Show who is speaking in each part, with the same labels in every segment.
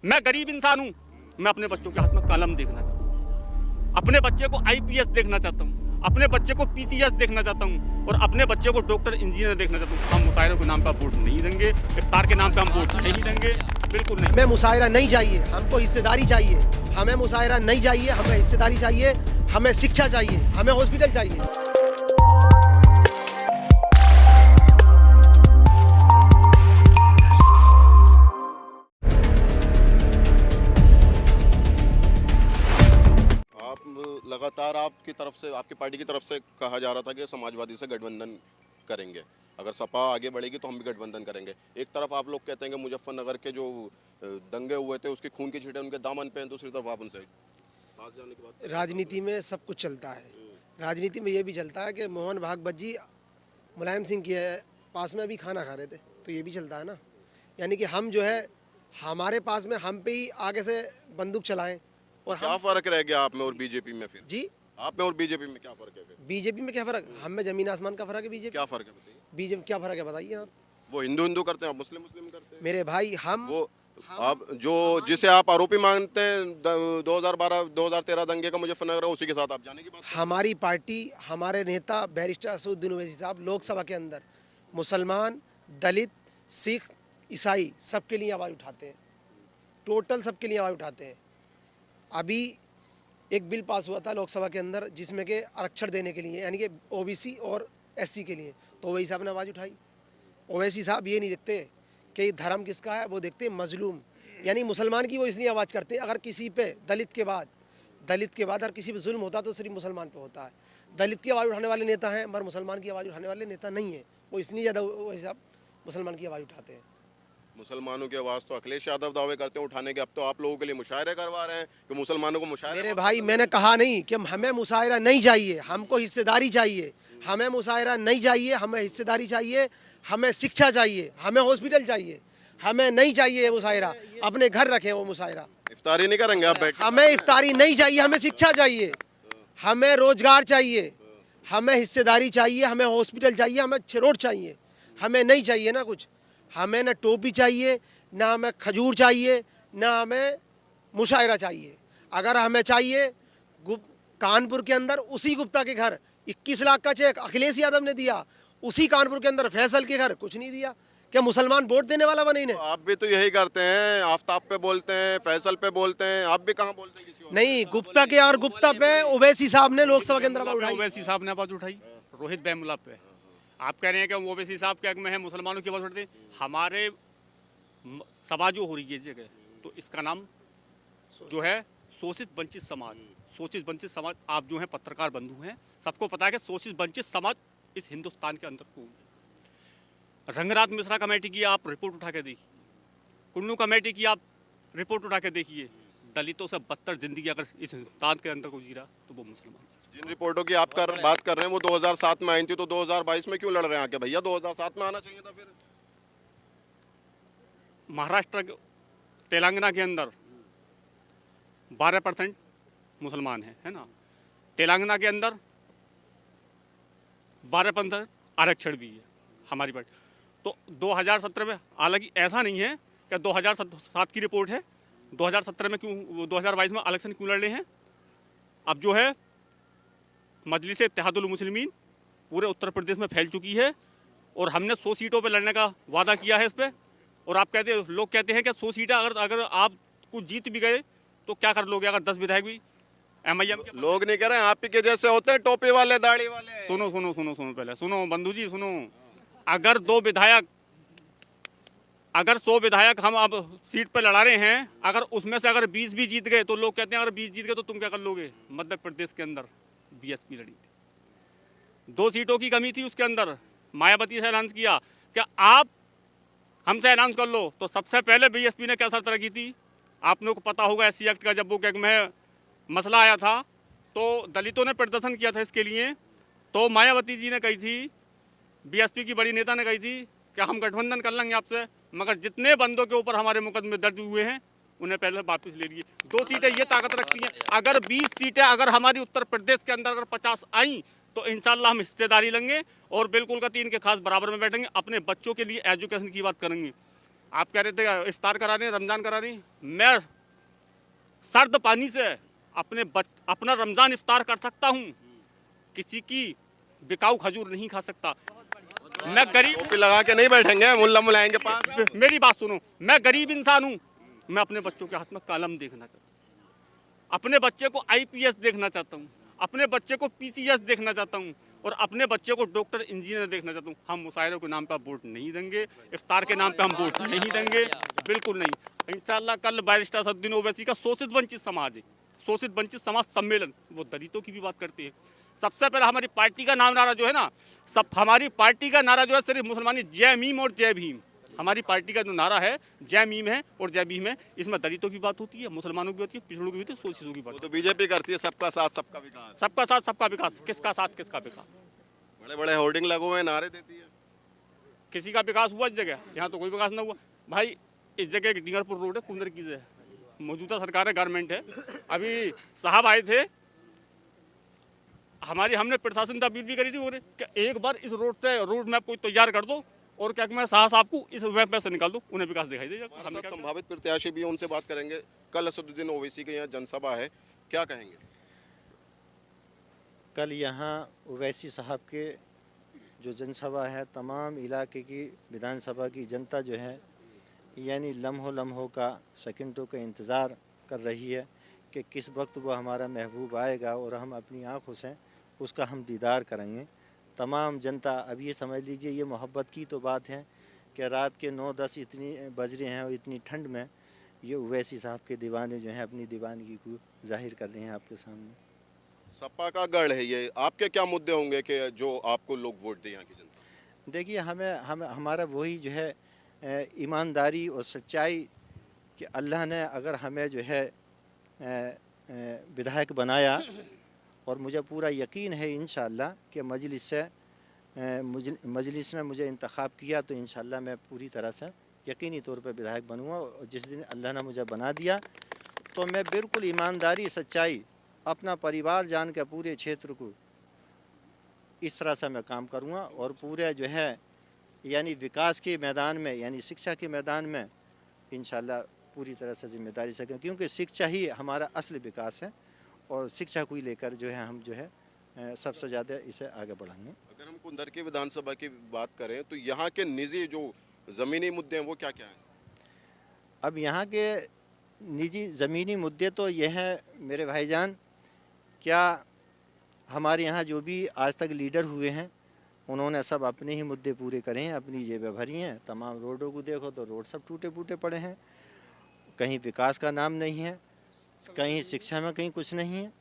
Speaker 1: मैं गरीब इंसान हूँ, मैं अपने बच्चों के हाथ में कलम देखना चाहता हूँ, अपने बच्चे को IPS देखना चाहता हूँ, अपने बच्चे को PCS देखना चाहता हूँ और अपने बच्चे को डॉक्टर इंजीनियर देखना चाहता हूँ। हम मुशायरे के नाम पर वोट नहीं देंगे, इफ्तार के नाम पर हम वोट नहीं देंगे, बिल्कुल नहीं।
Speaker 2: हमें मुशायरा नहीं चाहिए, हमको हिस्सेदारी चाहिए। हमें मुशायरा नहीं चाहिए, हमें हिस्सेदारी चाहिए, हमें शिक्षा चाहिए, हमें हॉस्पिटल चाहिए।
Speaker 3: लगातार आपकी तरफ से, आपकी पार्टी की तरफ से कहा जा रहा था कि समाजवादी से गठबंधन करेंगे, अगर सपा आगे बढ़ेगी तो हम भी गठबंधन करेंगे। एक तरफ आप लोग कहते हैं कि मुजफ्फरनगर के जो दंगे हुए थे उसकी खून की छींटें उनके दामन पे हैं, दूसरी तरफ आप उनसे पास जाने की बात।
Speaker 2: राजनीति में सब कुछ चलता है। राजनीति में ये भी चलता है कि मोहन भागवत जी मुलायम सिंह के पास में अभी खाना खा रहे थे, तो ये भी चलता है ना। यानी कि हम जो है हमारे पास में हम पे ही आगे से बंदूक चलाएं। और
Speaker 3: क्या फर्क रह गया आप में और बीजेपी में? फिर
Speaker 2: जी
Speaker 3: आप में और बीजेपी में क्या फर्क है?
Speaker 2: बीजेपी में क्या फर्क? हम में जमीन आसमान का फर्क है। बीजेपी
Speaker 3: क्या फर्क है बताइए?
Speaker 2: बीजेपी क्या फर्क है बताइए आप।
Speaker 3: वो हिंदू करते हैं, आप मुस्लिम करते हैं।
Speaker 2: मेरे भाई हम
Speaker 3: वो आप जो जिसे आप आरोपी मानते हैं 2013 दंगे का मुजफ्फरनगर, उसी के साथ आप जाने की बात।
Speaker 2: हमारी पार्टी, हमारे नेता बैरिस्टर असदुद्दीन ओवैसी साहब लोकसभा के अंदर मुसलमान, दलित, सिख, ईसाई सबके लिए आवाज़ उठाते हैं। टोटल सबके लिए आवाज़ उठाते हैं। अभी एक बिल पास हुआ था लोकसभा के अंदर जिसमें कि आरक्षण देने के लिए, यानी कि OBC और SC के लिए, तो ओवैसी साहब ने आवाज़ उठाई। ओवैसी साहब ये नहीं देखते कि धर्म किसका है, वो देखते मजलूम यानी मुसलमान की। वो इसलिए आवाज़ करते हैं अगर किसी पे दलित के बाद अगर किसी पे जुल्म होता तो सिर्फ मुसलमान पे होता है। दलित की आवाज़ उठाने वाले नेता हैं मगर मुसलमान की आवाज़ उठाने वाले नेता नहीं है। वो इसलिए ज़्यादा ओवैसी साहब मुसलमान की आवाज़ उठाते हैं।
Speaker 3: मुसलमानों की आवाज़ तो अखिलेश यादव दावे करते हैं उठाने के, अब तो आप लोगों के लिए मुशायरे करवा रहे हैं कि मुसलमानों को मुशायरे।
Speaker 2: मेरे भाई मैंने कहा नहीं कि हमें मुशायरा नहीं चाहिए, हमको हिस्सेदारी चाहिए। हमें मुशायरा नहीं चाहिए, हमें हिस्सेदारी चाहिए, हमें शिक्षा चाहिए, हमें हॉस्पिटल चाहिए। हमें नहीं चाहिए मुशायरा, अपने घर रखें वो मुशायरा।
Speaker 3: इफ्तारी नहीं करेंगे आप बैठ?
Speaker 2: हमें इफ्तारी नहीं चाहिए, हमें शिक्षा चाहिए, हमें रोजगार चाहिए, हमें हिस्सेदारी चाहिए, हमें हॉस्पिटल चाहिए, हमें अच्छे रोड चाहिए। हमें नहीं चाहिए ना कुछ। हमें ना टोपी चाहिए, ना हमें खजूर चाहिए, ना हमें मुशायरा चाहिए। अगर हमें चाहिए कानपुर के अंदर उसी गुप्ता के घर 21 लाख का चेक अखिलेश यादव ने दिया, उसी कानपुर के अंदर फैसल के घर कुछ नहीं दिया। क्या मुसलमान वोट देने वाला बने इन्हें?
Speaker 3: आप भी तो यही करते हैं, आफ्ताब पे बोलते हैं, फैसल पे बोलते हैं, आप भी कहाँ बोलते हैं? किसी और
Speaker 2: नहीं, गुप्ता के और गुप्ता पे ओवैसी साहब ने लोकसभा के अंदर आवाज उठाई।
Speaker 1: ओवैसी साहब ने आवाज उठाई रोहित बेमुला पे। आप कह रहे हैं कि ओवैसी साहब के हक में है, मुसलमानों की आवाज उठाते हैं। हमारे सभा जो हो रही है जगह, तो इसका नाम जो है शोषित वंचित समाज। शोषित वंचित समाज, आप जो हैं पत्रकार बंधु हैं, सबको पता है कि शोषित वंचित समाज इस हिंदुस्तान के अंदर कौन है। रंगनाथ मिश्रा कमेटी की आप रिपोर्ट उठा के देखिए, कुन्नू कमेटी की आप रिपोर्ट उठा के देखिए। दलितों से बदतर जिंदगी अगर इस हिंदुस्तान के अंदर को जी रहा तो वो मुसलमान।
Speaker 3: जिन रिपोर्टों की आप बात कर रहे हैं वो 2007 में आई थी, तो 2022 में क्यों लड़ रहे हैं आके? भैया 2007 में आना चाहिए था। फिर
Speaker 1: महाराष्ट्र, तेलंगाना के अंदर 12% मुसलमान है ना। तेलंगाना के अंदर 12% आरक्षण भी है हमारी पार्टी। तो 2017 में, हालांकि ऐसा नहीं है कि 2007 की रिपोर्ट है, 2017 में क्यों 2022 में इलेक्शन क्यों लड़ रहे हैं। अब जो है मजलिस इत्तेहादुल मुस्लिमीन पूरे उत्तर प्रदेश में फैल चुकी है और हमने 100 सीटों पे लड़ने का वादा किया है इस पर। और आप कहते, लोग कहते हैं कि 100 सीटें अगर आप कुछ जीत भी गए तो क्या कर लोगे अगर 10 विधायक भी MIM के?
Speaker 3: लोग नहीं कह रहे हैं, आप ही के जैसे होते हैं टोपी वाले, दाढ़ी वाले।
Speaker 1: सुनो सुनो सुनो सुनो पहले सुनो बंधु जी सुनो। अगर 100 विधायक हम अब सीट पर लड़ा रहे हैं, अगर उसमें से अगर 20 भी जीत गए तो लोग कहते हैं अगर 20 जीत गए तो तुम क्या कर लोगे। मध्य प्रदेश के अंदर BSP लड़ी थी, 2 सीटों की कमी थी, उसके अंदर मायावती से अनाउंस किया कि आप हमसे अनाउंस कर लो। तो सबसे पहले BSP ने क्या शर्त रखी थी, आप लोगों को पता होगा SC एक्ट का जब वो में मसला आया था तो दलितों ने प्रदर्शन किया था इसके लिए। तो मायावती जी ने कही थी, BSP की बड़ी नेता ने कही थी कि हम गठबंधन कर लेंगे आपसे, मगर जितने बंदों के ऊपर हमारे मुकदमे दर्ज हुए हैं उन्हें पहले वापस ले लिए। 2 सीटें ये ताकत रखती हैं। अगर 20 सीटें अगर हमारी उत्तर प्रदेश के अंदर अगर 50 आई तो इंशाल्लाह हम हिस्सेदारी लेंगे और बिल्कुल का 3 के खास बराबर में बैठेंगे। अपने बच्चों के लिए एजुकेशन की बात करेंगे। आप कह रहे थे इफ्तार करा रहे हैं, रमज़ान करा रहे हैं। मैं सर्द पानी से अपना रमज़ान इफ्तार कर सकता हूँ, किसी की बिकाऊ खजूर नहीं खा सकता। मैं गरीब,
Speaker 3: टोपी लगा के नहीं बैठेंगे मुल्ला मुलायन के पास।
Speaker 1: मेरी बात सुनो, मैं गरीब इंसान हूँ। मैं अपने बच्चों के हाथ में कलम देखना चाहता हूँ, अपने बच्चे को IPS देखना चाहता हूँ, अपने बच्चे को PCS देखना चाहता हूँ, और अपने बच्चे को डॉक्टर इंजीनियर देखना चाहता हूँ। हम मुशायरे के नाम पर वोट नहीं देंगे, इफ्तार के नाम पे हम वोट नहीं देंगे, बिल्कुल नहीं। इंशाल्लाह कल बैरिस्टर असदुद्दीन ओवैसी का शोषित वंचित समाज है, शोषित वंचित समाज सम्मेलन, वो दलितों की भी बात करते हैं। सबसे पहले हमारी पार्टी का नारा जो है ना, हमारी पार्टी का नारा जो है सिर्फ मुसलमानी जय मीम और जय भीम। हमारी पार्टी का जो नारा है जय मीम है और जय भीम है। इसमें दलितों की बात होती है, मुसलमानों की होती है, पिछड़ों की होती है, शोषितों की बात।
Speaker 3: वो तो बीजेपी करती है, सबका साथ सबका विकास।
Speaker 1: सबका साथ सबका विकास, किसका साथ किसका विकास?
Speaker 3: बड़े बड़े होर्डिंग लगे हुए हैं, नारे देती है।
Speaker 1: किसी का विकास हुआ इस जगह? यहाँ तो कोई विकास ना हुआ भाई। इस जगह एक डिंगरपुर रोड है, कुंदर की है, मौजूदा सरकार है, गवर्नमेंट है। अभी साहब आए थे, हमने प्रशासन से अपील भी करी थी, और एक बार इस रोड मैप को तैयार कर दो, और क्या मैं साहब को इस वेब पे से निकाल दो, उन्हें विकास दिखाई देगा।
Speaker 3: हमारे साथ संभावित प्रत्याशी भी हैं, उनसे बात करेंगे। कल असदुद्दीन ओवैसी के यहाँ जनसभा है, क्या कहेंगे?
Speaker 4: कल यहाँ ओवैसी साहब के जो जनसभा है, तमाम इलाके की विधानसभा की जनता जो है यानी लम्हों का, सेकंडों का इंतज़ार कर रही है कि किस वक्त वो हमारा महबूब आएगा और हम अपनी आँखों से उसका हम दीदार करेंगे। तमाम जनता, अब ये समझ लीजिए, ये मोहब्बत की तो बात है कि रात के 9-10 इतनी बज रहे हैं और इतनी ठंड में ये ओवैसी साहब के दीवाने जो हैं अपनी दीवानगी को जाहिर कर रहे हैं आपके सामने।
Speaker 3: सपा का गढ़ है ये, आपके क्या मुद्दे होंगे कि जो आपको लोग वोट दें यहाँ की जनता?
Speaker 4: देखिए, हमारा वही जो है ईमानदारी और सच्चाई कि अल्लाह ने अगर हमें जो है विधायक बनाया, और मुझे पूरा यकीन है इंशाअल्लाह कि मजलिस ने मुझे इंतखाब किया तो इंशाअल्लाह मैं पूरी तरह से यकीनी तौर पर विधायक बनूँगा। और जिस दिन अल्लाह ने मुझे बना दिया तो मैं बिल्कुल ईमानदारी, सच्चाई, अपना परिवार जान के पूरे क्षेत्र को इस तरह से मैं काम करूँगा, और पूरे जो है यानी विकास के मैदान में, यानी शिक्षा के मैदान में इंशाअल्लाह पूरी तरह से जिम्मेदारी से, क्योंकि शिक्षा ही हमारा असली विकास है, और शिक्षा को ही लेकर जो है हम जो है सबसे ज़्यादा इसे आगे बढ़ाएंगे।
Speaker 3: अगर हम कुंदर की विधानसभा की बात करें तो यहाँ के निजी जो ज़मीनी मुद्दे हैं वो क्या क्या हैं?
Speaker 4: अब यहाँ के निजी ज़मीनी मुद्दे तो ये हैं मेरे भाईजान, क्या हमारे यहाँ जो भी आज तक लीडर हुए हैं उन्होंने सब अपने ही मुद्दे पूरे करे हैं, अपनी जेबें भरी हैं। तमाम रोडों को देखो तो रोड सब टूटे फूटे पड़े हैं, कहीं विकास का नाम नहीं है, कहीं शिक्षा में कहीं कुछ नहीं है।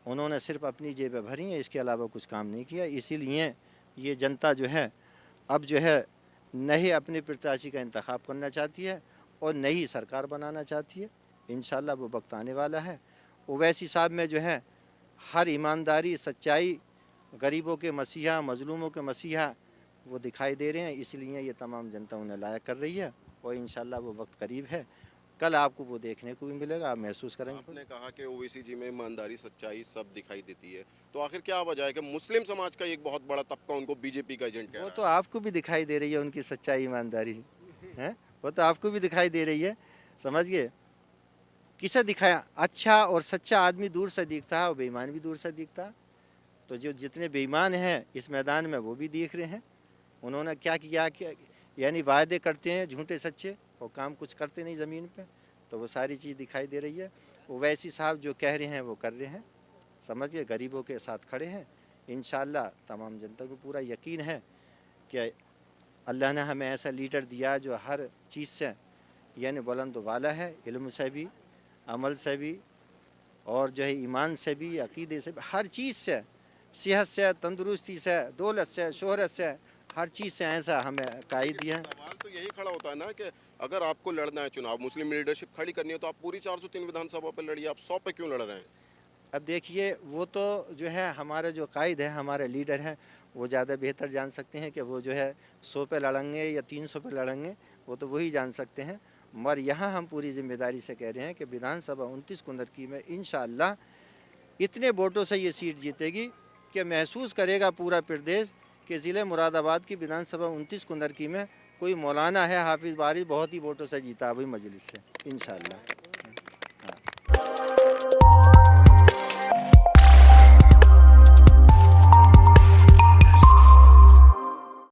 Speaker 4: उन्होंने सिर्फ अपनी जेबें भरी हैं, इसके अलावा कुछ काम नहीं किया। इसीलिए ये जनता जो है अब जो है नए अपने प्रत्याशी का इंतखाब करना चाहती है और नई सरकार बनाना चाहती है। इंशाल्लाह वो वक्त आने वाला है। ओवैसी साहब में जो है हर ईमानदारी, सच्चाई, गरीबों के मसीहा, मजलूमों के मसीहा वो दिखाई दे रहे हैं। इसलिए ये तमाम जनता उन्हें लायक कर रही है, और इंशाल्लाह वो वक्त करीब है। कल आपको वो देखने को भी मिलेगा, आप महसूस करेंगे।
Speaker 3: आपने कहा कि ओवैसी जी में ईमानदारी, सच्चाई सब दिखाई देती है, तो आखिर क्या वजह है कि मुस्लिम समाज का एक बहुत बड़ा तबका उनको बीजेपी का एजेंट कह
Speaker 4: वो
Speaker 3: रहा
Speaker 4: तो आपको भी दिखाई दे रही है उनकी सच्चाई, ईमानदारी है, वो तो आपको भी दिखाई दे रही है। समझिए, किसे दिखाया? अच्छा और सच्चा आदमी दूर से दिखता है और बेईमान भी दूर से दिखता है। तो जो जितने बेईमान हैं इस मैदान में वो भी दिख रहे हैं। उन्होंने क्या किया, यानी वायदे करते हैं झूठे सच्चे और काम कुछ करते नहीं ज़मीन पे, तो वो सारी चीज़ दिखाई दे रही है। ओवैसी साहब जो कह रहे हैं वो कर रहे हैं। समझिए, गरीबों के साथ खड़े हैं। इंशाअल्लाह तमाम जनता को पूरा यकीन है कि अल्लाह ने हमें ऐसा लीडर दिया जो हर चीज़ से यानी बुलंद वाला है, इल्म से भी, अमल से भी, और जो है ईमान से भी, अकीदे से भी, हर चीज़ से, सेहत से, तंदुरुस्ती से, दौलत से, शोहरत से, हर चीज़ से ऐसा हमें कायद दिया है।
Speaker 3: सवाल तो यही खड़ा होता है ना कि अगर आपको लड़ना है चुनाव, मुस्लिम लीडरशिप खड़ी करनी है, तो आप पूरी 403 विधानसभा पर लड़िए, आप 100 पे क्यों लड़ रहे हैं?
Speaker 4: अब देखिए, वो तो जो है हमारे जो कायद है, हमारे लीडर हैं, वो ज़्यादा बेहतर जान सकते हैं कि वो जो है 100 पे लड़ेंगे या 300 पे लड़ेंगे, वो तो वही जान सकते हैं। मगर यहाँ हम पूरी जिम्मेदारी से कह रहे हैं कि विधानसभा 29 कुंदर की में इंशाअल्लाह इतने वोटों से ये सीट जीतेगी कि महसूस करेगा पूरा प्रदेश कि ज़िले मुरादाबाद की विधानसभा 29 कुंदर की में कोई मौलाना है हाफिज़ बारिश, बहुत ही वोटों से जीता अभी मजलिस से इंशाअल्लाह।